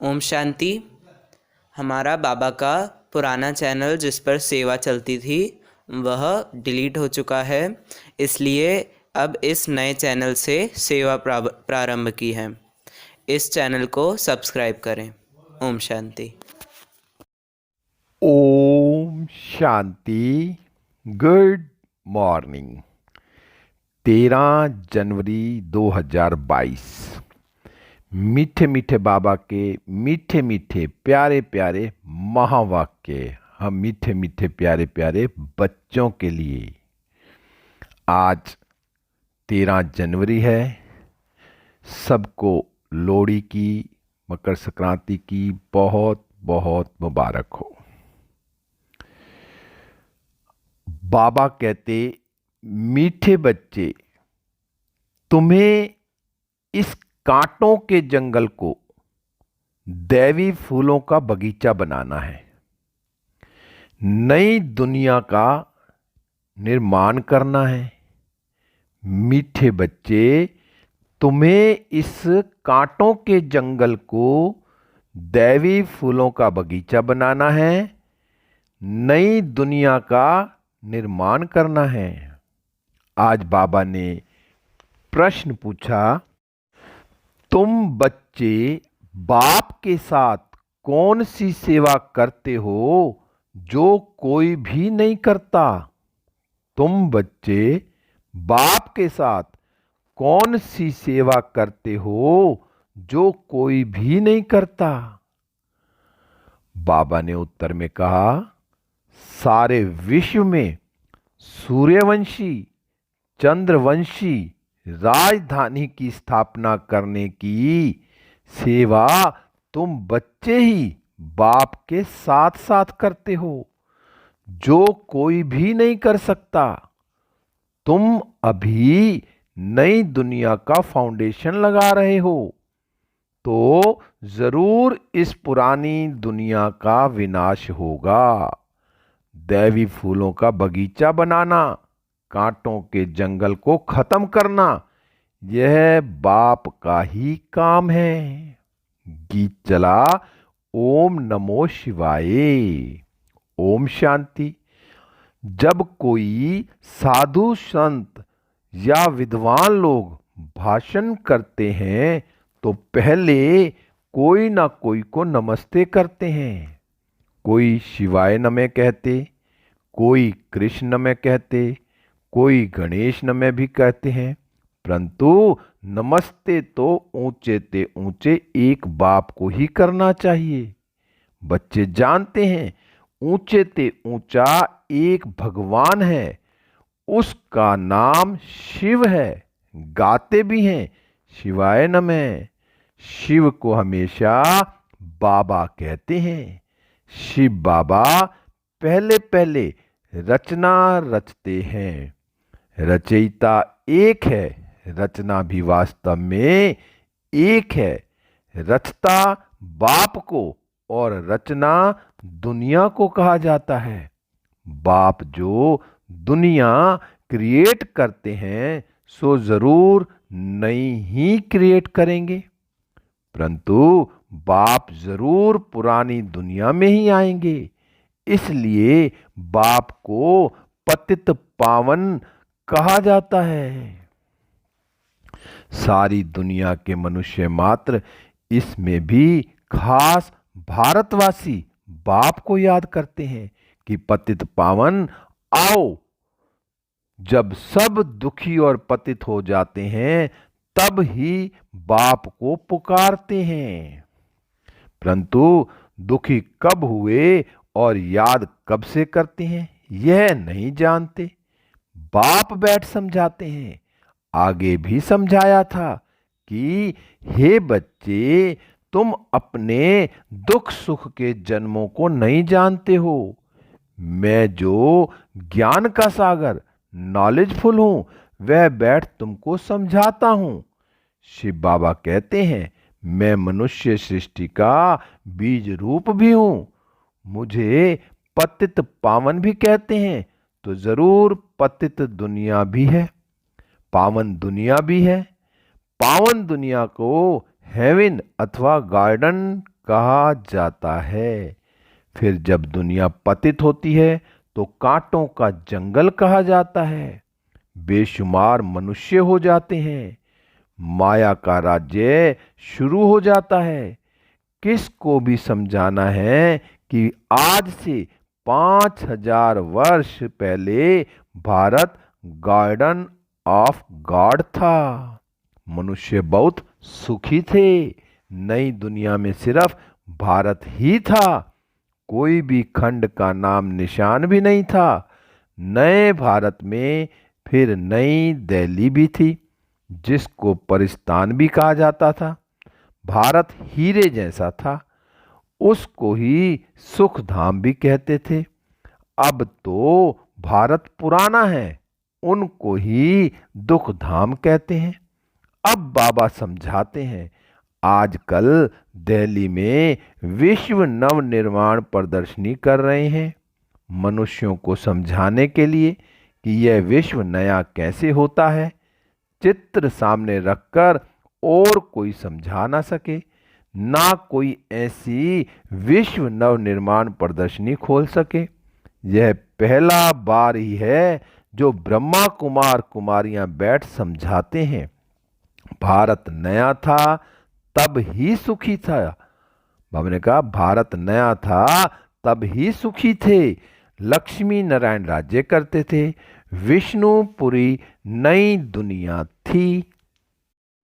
ओम शांति। हमारा बाबा का पुराना चैनल जिस पर सेवा चलती थी वह डिलीट हो चुका है, इसलिए अब इस नए चैनल से सेवा प्रारंभ की है। इस चैनल को सब्सक्राइब करें। ओम शांति। ओम शांति। Good morning. 13 जनवरी 2022। मीठे मीठे बाबा के मीठे मीठे प्यारे प्यारे महावाक्य हम मीठे मीठे प्यारे प्यारे बच्चों के लिए। आज 13 जनवरी है। सबको लोहड़ी की, मकर संक्रांति की बहुत बहुत मुबारक हो। बाबा कहते, मीठे बच्चे, तुम्हें इस कांटों के जंगल को दैवी फूलों का बगीचा बनाना है। नई दुनिया का निर्माण करना है। मीठे बच्चे, तुम्हें इस कांटों के जंगल को दैवी फूलों का बगीचा बनाना है। नई दुनिया का निर्माण करना है। आज बाबा ने प्रश्न पूछा, तुम बच्चे बाप के साथ कौन सी सेवा करते हो जो कोई भी नहीं करता? तुम बच्चे बाप के साथ कौन सी सेवा करते हो जो कोई भी नहीं करता? बाबा ने उत्तर में कहा, सारे विश्व में सूर्यवंशी, चंद्रवंशी राजधानी की स्थापना करने की सेवा तुम बच्चे ही बाप के साथ साथ करते हो, जो कोई भी नहीं कर सकता। तुम अभी नई दुनिया का फाउंडेशन लगा रहे हो, तो जरूर इस पुरानी दुनिया का विनाश होगा। दैवी फूलों का बगीचा बनाना, कांटों के जंगल को खत्म करना, यह बाप का ही काम है। गीत चला, ओम नमो शिवाय। ओम शांति। जब कोई साधु संत या विद्वान लोग भाषण करते हैं तो पहले कोई ना कोई को नमस्ते करते हैं। कोई शिवाय नमः कहते, कोई कृष्ण नमः कहते, कोई गणेश नमः भी कहते हैं। परंतु नमस्ते तो ऊंचे ते ऊंचे एक बाप को ही करना चाहिए। बच्चे जानते हैं ऊंचे ते ऊंचा एक भगवान है, उसका नाम शिव है। गाते भी हैं शिवाय नमः। शिव को हमेशा बाबा कहते हैं। शिव बाबा पहले पहले रचना रचते हैं। रचयिता एक है, रचना भी वास्तव में एक है। रचता बाप को और रचना दुनिया को कहा जाता है। बाप जो दुनिया क्रिएट करते हैं सो जरूर नई ही क्रिएट करेंगे, परंतु बाप जरूर पुरानी दुनिया में ही आएंगे। इसलिए बाप को पतित पावन कहा जाता है। सारी दुनिया के मनुष्य मात्र, इसमें भी खास भारतवासी बाप को याद करते हैं कि पतित पावन आओ। जब सब दुखी और पतित हो जाते हैं तब ही बाप को पुकारते हैं, परंतु दुखी कब हुए और याद कब से करते हैं यह नहीं जानते। बाप बैठ समझाते हैं। आगे भी समझाया था कि हे बच्चे, तुम अपने दुख सुख के जन्मों को नहीं जानते हो। मैं जो ज्ञान का सागर नॉलेजफुल हूं वह बैठ तुमको समझाता हूं। शिव बाबा कहते हैं, मैं मनुष्य सृष्टि का बीज रूप भी हूं। मुझे पतित पावन भी कहते हैं, तो जरूर पतित दुनिया भी है, पावन दुनिया भी है। पावन दुनिया को हेवन अथवा गार्डन कहा जाता है। फिर जब दुनिया पतित होती है तो कांटों का जंगल कहा जाता है। बेशुमार मनुष्य हो जाते हैं। माया का राज्य शुरू हो जाता है। किसको भी समझाना है कि आज से 5000 वर्ष पहले भारत गार्डन ऑफ गॉड था। मनुष्य बहुत सुखी थे। नई दुनिया में सिर्फ भारत ही था। कोई भी खंड का नाम निशान भी नहीं था। नए भारत में फिर नई दिल्ली भी थी, जिसको परिस्तान भी कहा जाता था। भारत हीरे जैसा था, उसको ही सुख धाम भी कहते थे। अब तो भारत पुराना है, उनको ही दुख धाम कहते हैं। अब बाबा समझाते हैं, आजकल दिल्ली में विश्व नवनिर्माण प्रदर्शनी कर रहे हैं, मनुष्यों को समझाने के लिए कि यह विश्व नया कैसे होता है। चित्र सामने रखकर और कोई समझा ना सके, ना कोई ऐसी विश्व नवनिर्माण प्रदर्शनी खोल सके। यह पहला बार ही है जो ब्रह्मा कुमार कुमारियां बैठ समझाते हैं। भारत नया था तब ही सुखी था। बाबा ने कहा भारत नया था तब ही सुखी थे। लक्ष्मी नारायण राज्य करते थे। विष्णुपुरी नई दुनिया थी।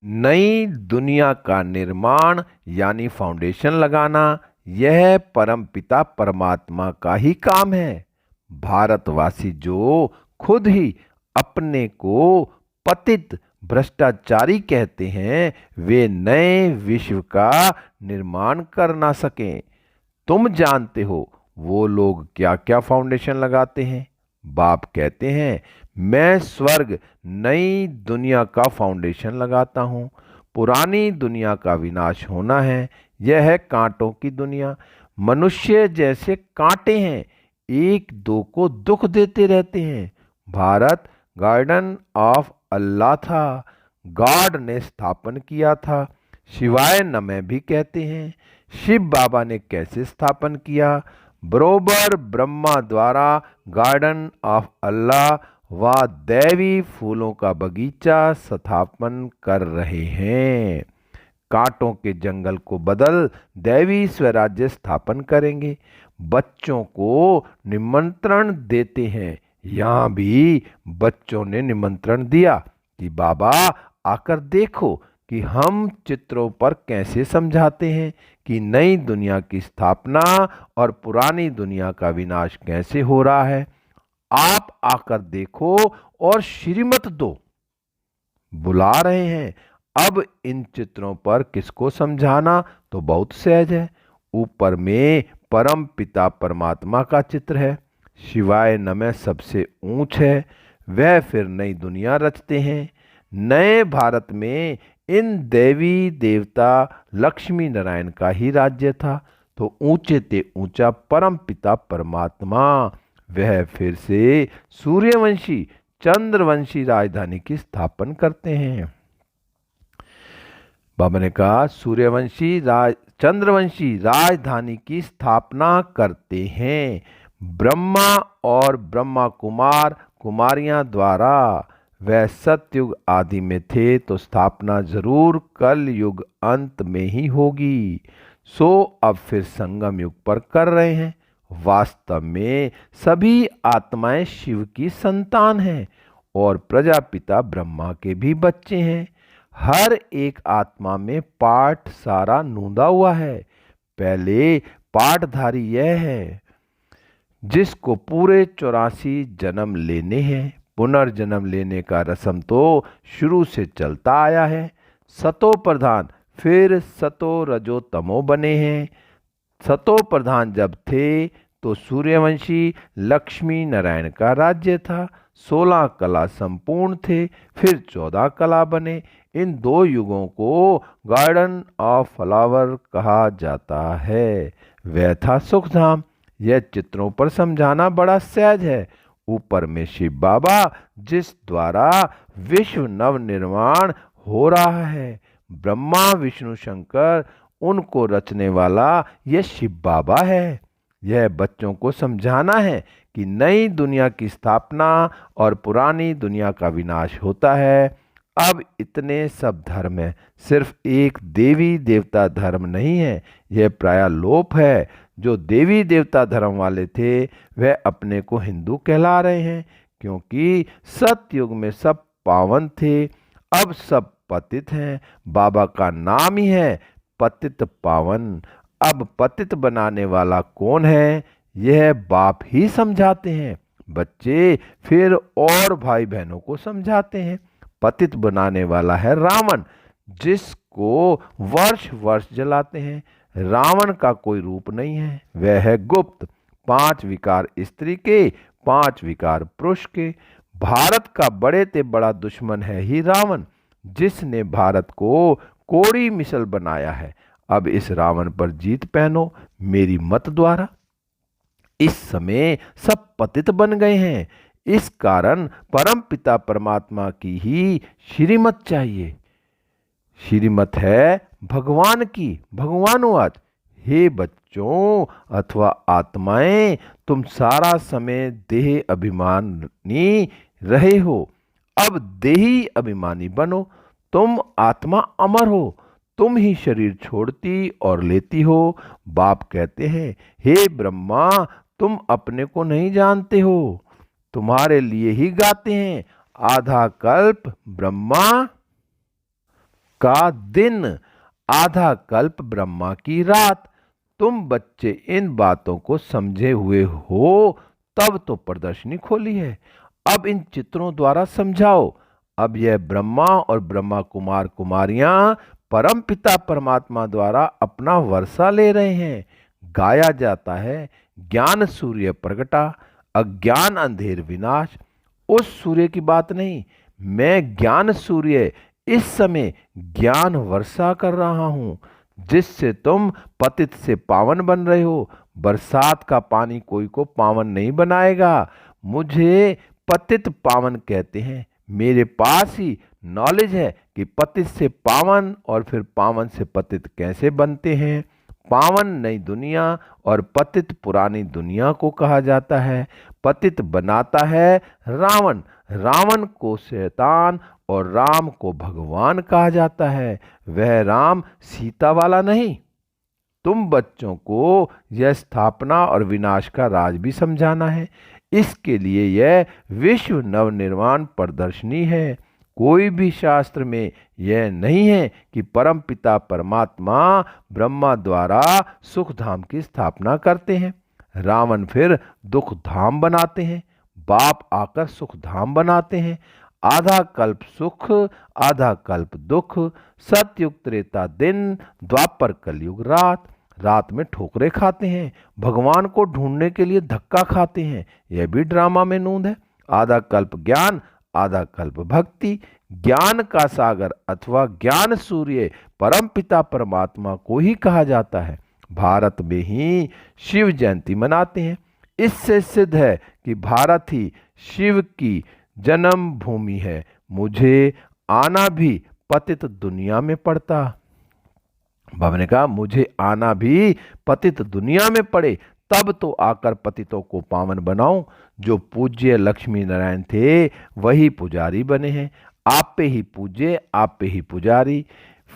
नई दुनिया का निर्माण यानी फाउंडेशन लगाना, यह परमपिता परमात्मा का ही काम है। भारतवासी जो खुद ही अपने को पतित भ्रष्टाचारी कहते हैं, वे नए विश्व का निर्माण कर ना सकें। तुम जानते हो वो लोग क्या क्या फाउंडेशन लगाते हैं। बाप कहते हैं, मैं स्वर्ग नई दुनिया का फाउंडेशन लगाता हूँ। पुरानी दुनिया का विनाश होना है। यह है कांटों की दुनिया। मनुष्य जैसे कांटे हैं, एक दो को दुख देते रहते हैं। भारत गार्डन ऑफ अल्लाह था, गॉड ने स्थापन किया था। शिवाय नमः भी कहते हैं। शिव बाबा ने कैसे स्थापन किया? बरोबर ब्रह्मा द्वारा गार्डन ऑफ अल्लाह व दैवी फूलों का बगीचा स्थापन कर रहे हैं। कांटों के जंगल को बदल दैवी स्वराज्य स्थापन करेंगे। बच्चों को निमंत्रण देते हैं। यहाँ भी बच्चों ने निमंत्रण दिया कि बाबा आकर देखो कि हम चित्रों पर कैसे समझाते हैं कि नई दुनिया की स्थापना और पुरानी दुनिया का विनाश कैसे हो रहा है। आप आकर देखो और श्रीमत दो। बुला रहे हैं। अब इन चित्रों पर किसको समझाना तो बहुत सहज है। ऊपर में परम पिता परमात्मा का चित्र है। शिवाय नमः सबसे ऊंच है। वह फिर नई दुनिया रचते हैं। नए भारत में इन देवी देवता लक्ष्मी नारायण का ही राज्य था। तो ऊंचे ते ऊंचा परम पिता परमात्मा वह फिर से सूर्यवंशी चंद्रवंशी राजधानी की स्थापना करते हैं। बाबा ने कहा सूर्यवंशी चंद्रवंशी राजधानी की स्थापना करते हैं। ब्रह्मा और ब्रह्मा कुमार कुमारियां द्वारा। वह सतयुग आदि में थे तो स्थापना जरूर कल युग अंत में ही होगी। सो अब फिर संगम युग पर कर रहे हैं। वास्तव में सभी आत्माएं शिव की संतान हैं और प्रजापिता ब्रह्मा के भी बच्चे हैं। हर एक आत्मा में पाठ सारा नूंदा हुआ है। पहले पाठधारी यह है जिसको पूरे 84 जन्म लेने हैं। पुनर्जन्म लेने का रस्म तो शुरू से चलता आया है। सतो प्रधान फिर सतो रजो तमो बने हैं। सतो प्रधान जब थे तो सूर्यवंशी लक्ष्मी नारायण का राज्य था। 16 कला संपूर्ण थे, फिर 14 कला बने। इन दो युगों को गार्डन ऑफ फ्लावर कहा जाता है। वह था सुखधाम। यह चित्रों पर समझाना बड़ा सहज है। ऊपर में शिव बाबा जिस द्वारा विश्व नव निर्माण हो रहा है। ब्रह्मा विष्णु शंकर उनको रचने वाला यह शिव बाबा है। यह बच्चों को समझाना है कि नई दुनिया की स्थापना और पुरानी दुनिया का विनाश होता है। अब इतने सब धर्म है, सिर्फ एक देवी देवता धर्म नहीं है, यह प्रायः लोप है। जो देवी देवता धर्म वाले थे वह अपने को हिंदू कहला रहे हैं, क्योंकि सतयुग में सब पावन थे, अब सब पतित हैं। बाबा का नाम ही है पतित पावन। अब पतित बनाने वाला कौन है, यह बाप ही समझाते हैं। बच्चे फिर और भाई बहनों को समझाते हैं। पतित बनाने वाला है रावण, जिसको वर्ष वर्ष जलाते हैं। रावण का कोई रूप नहीं है, वह है गुप्त। 5 विकार स्त्री के, 5 विकार पुरुष के। भारत का बड़े से बड़ा दुश्मन है ही रावण, जिसने भारत को कोड़ी मिसल बनाया है। अब इस रावण पर जीत पहनो मेरी मत द्वारा। इस समय सब पतित बन गए हैं, इस कारण परम पिता परमात्मा की ही श्रीमत चाहिए। श्रीमत है भगवान की। भगवानुवाच, हे बच्चों अथवा आत्माएं, तुम सारा समय देह अभिमानी रहे हो, अब देही अभिमानी बनो। तुम आत्मा अमर हो, तुम ही शरीर छोड़ती और लेती हो। बाप कहते हैं, हे ब्रह्मा, तुम अपने को नहीं जानते हो, तुम्हारे लिए ही गाते हैं। आधा कल्प ब्रह्मा का दिन, आधा कल्प ब्रह्मा की रात। तुम बच्चे इन बातों को समझे हुए हो, तब तो प्रदर्शनी खोली है। अब इन चित्रों द्वारा समझाओ। अब यह ब्रह्मा और ब्रह्मा कुमार कुमारियां परम पिता परमात्मा द्वारा अपना वर्षा ले रहे हैं। गाया जाता है, ज्ञान सूर्य प्रगटा, अज्ञान अंधेर विनाश। उस सूर्य की बात नहीं, मैं ज्ञान सूर्य इस समय ज्ञान वर्षा कर रहा हूं, जिससे तुम पतित से पावन बन रहे हो। बरसात का पानी कोई को पावन नहीं बनाएगा। मुझे पतित पावन कहते हैं। मेरे पास ही नॉलेज है कि पतित से पावन और फिर पावन से पतित कैसे बनते हैं। पावन नई दुनिया और पतित पुरानी दुनिया को कहा जाता है। पतित बनाता है रावण, रावण को शैतान और राम को भगवान कहा जाता है। वह राम सीता वाला नहीं। तुम बच्चों को यह स्थापना और विनाश का राज भी समझाना है। इसके लिए यह विश्व नवनिर्माण प्रदर्शनी है। कोई भी शास्त्र में यह नहीं है कि परम पिता परमात्मा ब्रह्मा द्वारा सुख धाम की स्थापना करते हैं, रावण फिर दुख धाम बनाते हैं, बाप आकर सुख धाम बनाते हैं। आधा कल्प सुख, आधा कल्प दुख। सतयुग त्रेता दिन, द्वापर कलयुग रात। रात में ठोकरे खाते हैं, भगवान को ढूंढने के लिए धक्का खाते हैं, यह भी ड्रामा में नूंद है। आधा कल्प ज्ञान, आधा कल्प भक्ति। ज्ञान का सागर अथवा ज्ञान सूर्य परम पिता परमात्मा को ही कहा जाता है। भारत में ही शिव जयंती मनाते हैं। इससे सिद्ध है कि भारत ही शिव की जन्म भूमि है। मुझे आना भी पतित दुनिया में पड़ता। बाबा ने कहा, मुझे आना भी पतित दुनिया में पड़े, तब तो आकर पतितों को पावन बनाऊं। जो पूज्य लक्ष्मी नारायण थे वही पुजारी बने हैं। आप पे ही पूज्य, आप पे ही पुजारी।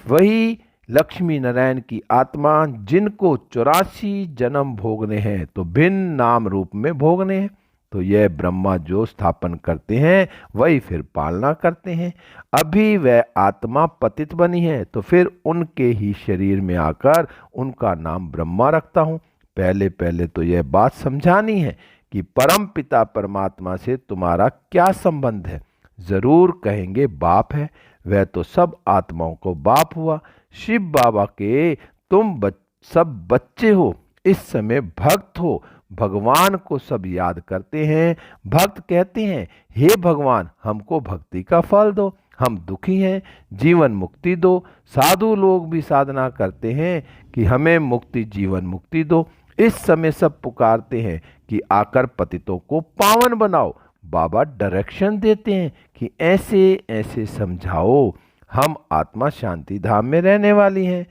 वही लक्ष्मी नारायण की आत्मा जिनको 84 जन्म भोगने हैं, तो भिन्न नाम रूप में भोगने हैं। तो यह ब्रह्मा जो स्थापन करते हैं वही फिर पालना करते हैं। अभी वह आत्मा पतित बनी है, तो फिर उनके ही शरीर में आकर उनका नाम ब्रह्मा रखता हूँ। पहले पहले तो यह बात समझानी है कि परम पिता परमात्मा से तुम्हारा क्या संबंध है। जरूर कहेंगे बाप है, वह तो सब आत्माओं को बाप हुआ। शिव बाबा के तुम सब बच्चे हो, इस समय भक्त हो। भगवान को सब याद करते हैं। भक्त कहते हैं, हे भगवान, हमको भक्ति का फल दो, हम दुखी हैं, जीवन मुक्ति दो। साधु लोग भी साधना करते हैं कि हमें मुक्ति, जीवन मुक्ति दो। इस समय सब पुकारते हैं कि आकर पतितों को पावन बनाओ। बाबा डायरेक्शन देते हैं कि ऐसे ऐसे समझाओ। हम आत्मा शांति धाम में रहने वाली हैं।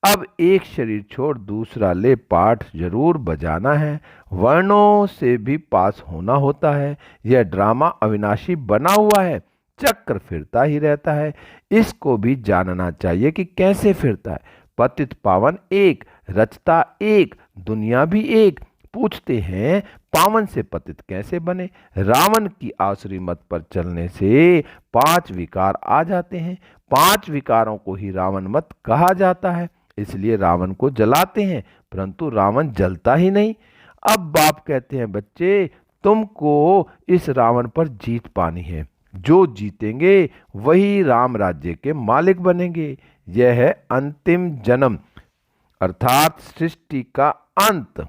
अब एक शरीर छोड़ दूसरा ले पाठ जरूर बजाना है, वर्णों से भी पास होना होता है। यह ड्रामा अविनाशी बना हुआ है, चक्र फिरता ही रहता है। इसको भी जानना चाहिए कि कैसे फिरता है। पतित पावन एक, रचता एक, दुनिया भी एक। पूछते हैं पावन से पतित कैसे बने। रावण की आसुरी मत पर चलने से 5 विकार आ जाते हैं। 5 विकारों को ही रावण मत कहा जाता है, इसलिए रावण को जलाते हैं, परंतु रावण जलता ही नहीं। अब बाप कहते हैं बच्चे तुमको इस रावण पर जीत पानी है, जो जीतेंगे वही राम राज्य के मालिक बनेंगे। यह है अंतिम जन्म, अर्थात सृष्टि का अंत।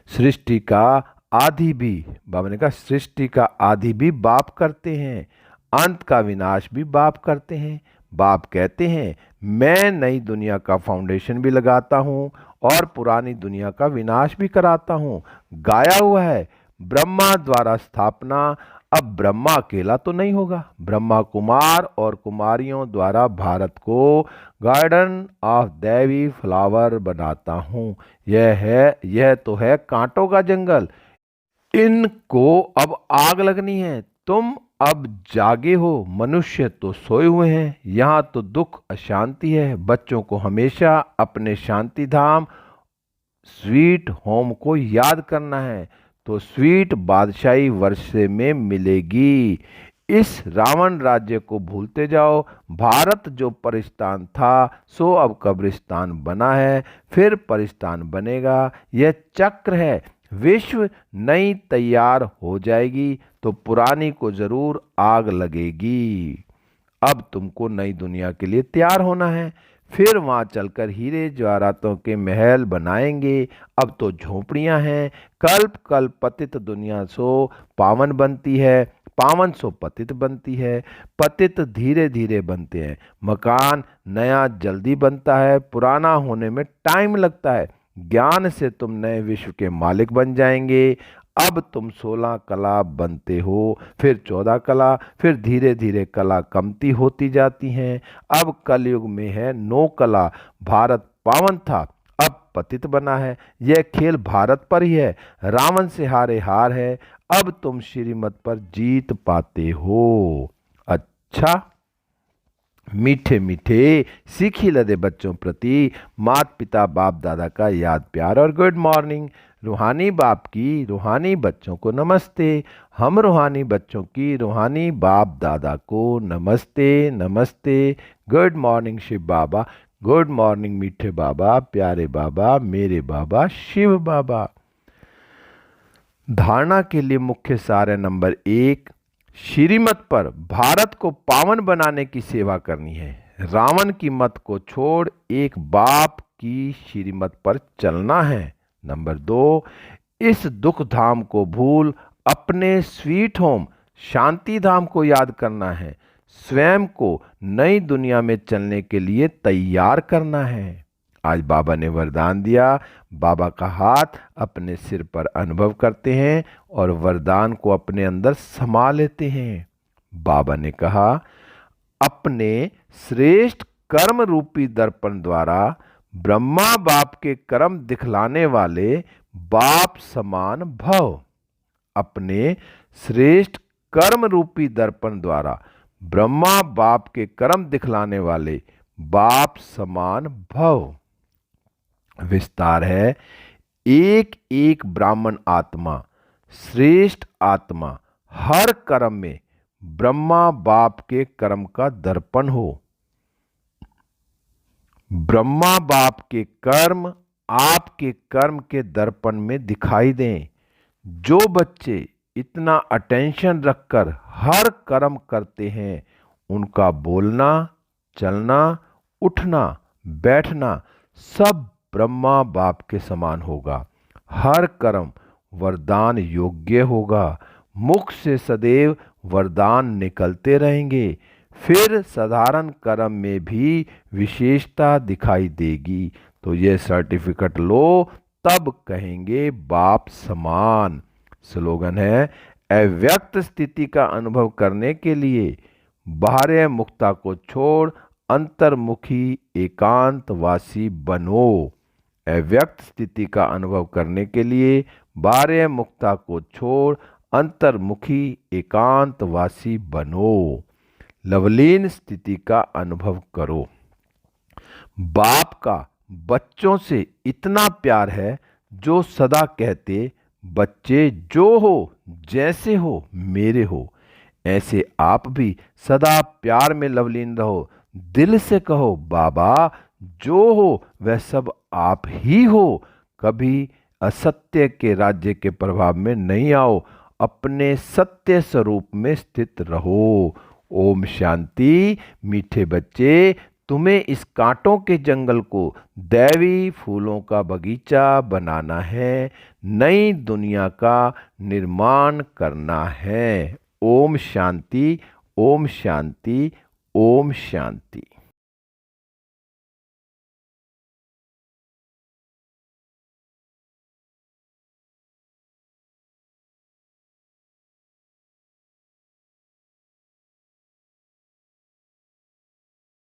सृष्टि का आदि भी, बाबा ने कहा सृष्टि का आदि भी बाप करते हैं, अंत का विनाश भी बाप करते हैं। बाप कहते हैं मैं नई दुनिया का फाउंडेशन भी लगाता हूँ और पुरानी दुनिया का विनाश भी कराता हूँ। गाया हुआ है ब्रह्मा द्वारा स्थापना। अब ब्रह्मा अकेला तो नहीं होगा, ब्रह्मा कुमार और कुमारियों द्वारा भारत को गार्डन ऑफ दैवी फ्लावर बनाता हूँ। यह तो है कांटों का जंगल, इनको अब आग लगनी है। तुम अब जागे हो, मनुष्य तो सोए हुए हैं। यहाँ तो दुख अशांति है। बच्चों को हमेशा अपने शांति धाम स्वीट होम को याद करना है, तो स्वीट बादशाही वर्षे में मिलेगी। इस रावण राज्य को भूलते जाओ। भारत जो परिस्तान था सो अब कब्रिस्तान बना है, फिर परिस्तान बनेगा। यह चक्र है। विश्व नई तैयार हो जाएगी तो पुरानी को जरूर आग लगेगी। अब तुमको नई दुनिया के लिए तैयार होना है, फिर वहां चलकर हीरे जवाहरातों के महल बनाएंगे। अब तो झोपड़ियां हैं। कल्प कल्प पतित दुनिया सो पावन बनती है, पावन सो पतित बनती है। पतित धीरे धीरे बनते हैं। मकान नया जल्दी बनता है, पुराना होने में टाइम लगता है। ज्ञान से तुम नए विश्व के मालिक बन जाएंगे। अब तुम 16 कला बनते हो, फिर 14 कला, फिर धीरे धीरे कला कमती होती जाती हैं। अब कलयुग में है 9 कला। भारत पावन था, अब पतित बना है। यह खेल भारत पर ही है। रावण से हारे हार है। अब तुम श्रीमत पर जीत पाते हो। अच्छा, मीठे मीठे सीखी लदे बच्चों प्रति माता पिता बाप दादा का याद प्यार और गुड मॉर्निंग। रूहानी बाप की रूहानी बच्चों को नमस्ते। हम रूहानी बच्चों की रूहानी बाप दादा को नमस्ते नमस्ते। गुड मॉर्निंग शिव बाबा, गुड मॉर्निंग मीठे बाबा, प्यारे बाबा, मेरे बाबा शिव बाबा। धारणा के लिए मुख्य सार है नंबर 1, श्रीमत पर भारत को पावन बनाने की सेवा करनी है। रावण की मत को छोड़ एक बाप की श्रीमत पर चलना है। नंबर 2, इस दुख धाम को भूल अपने स्वीट होम शांति धाम को याद करना है। स्वयं को नई दुनिया में चलने के लिए तैयार करना है। आज बाबा ने वरदान दिया। बाबा का हाथ अपने सिर पर अनुभव करते हैं और वरदान को अपने अंदर समा लेते हैं। बाबा ने कहा अपने श्रेष्ठ कर्म रूपी दर्पण द्वारा ब्रह्मा बाप के कर्म दिखलाने वाले बाप समान भव। अपने श्रेष्ठ कर्म रूपी दर्पण द्वारा ब्रह्मा बाप के कर्म दिखलाने वाले बाप समान भव। विस्तार है, एक एक ब्राह्मण आत्मा श्रेष्ठ आत्मा हर कर्म में ब्रह्मा बाप के कर्म का दर्पण हो। ब्रह्मा बाप के कर्म आपके कर्म के दर्पण में दिखाई दें। जो बच्चे इतना अटेंशन रखकर हर कर्म करते हैं, उनका बोलना, चलना, उठना, बैठना सब ब्रह्मा बाप के समान होगा। हर कर्म वरदान योग्य होगा। मुख से सदैव वरदान निकलते रहेंगे। फिर साधारण कर्म में भी विशेषता दिखाई देगी। तो ये सर्टिफिकेट लो, तब कहेंगे बाप समान। स्लोगन है, अव्यक्त स्थिति का अनुभव करने के लिए बाह्य मुक्ता को छोड़ अंतर्मुखी एकांतवासी बनो। अव्यक्त स्थिति का अनुभव करने के लिए बाह्य मुक्ता को छोड़ अंतर्मुखी एकांतवासी बनो। लवलीन स्थिति का अनुभव करो। बाप का बच्चों से इतना प्यार है जो सदा कहते, बच्चे जो हो जैसे हो मेरे हो। ऐसे आप भी सदा प्यार में लवलीन रहो। दिल से कहो, बाबा जो हो वह सब आप ही हो। कभी असत्य के राज्य के प्रभाव में नहीं आओ, अपने सत्य स्वरूप में स्थित रहो। ओम शांति। मीठे बच्चे, तुम्हें इस कांटों के जंगल को दैवी फूलों का बगीचा बनाना है, नई दुनिया का निर्माण करना है। ओम शांति, ओम शांति, ओम शांति।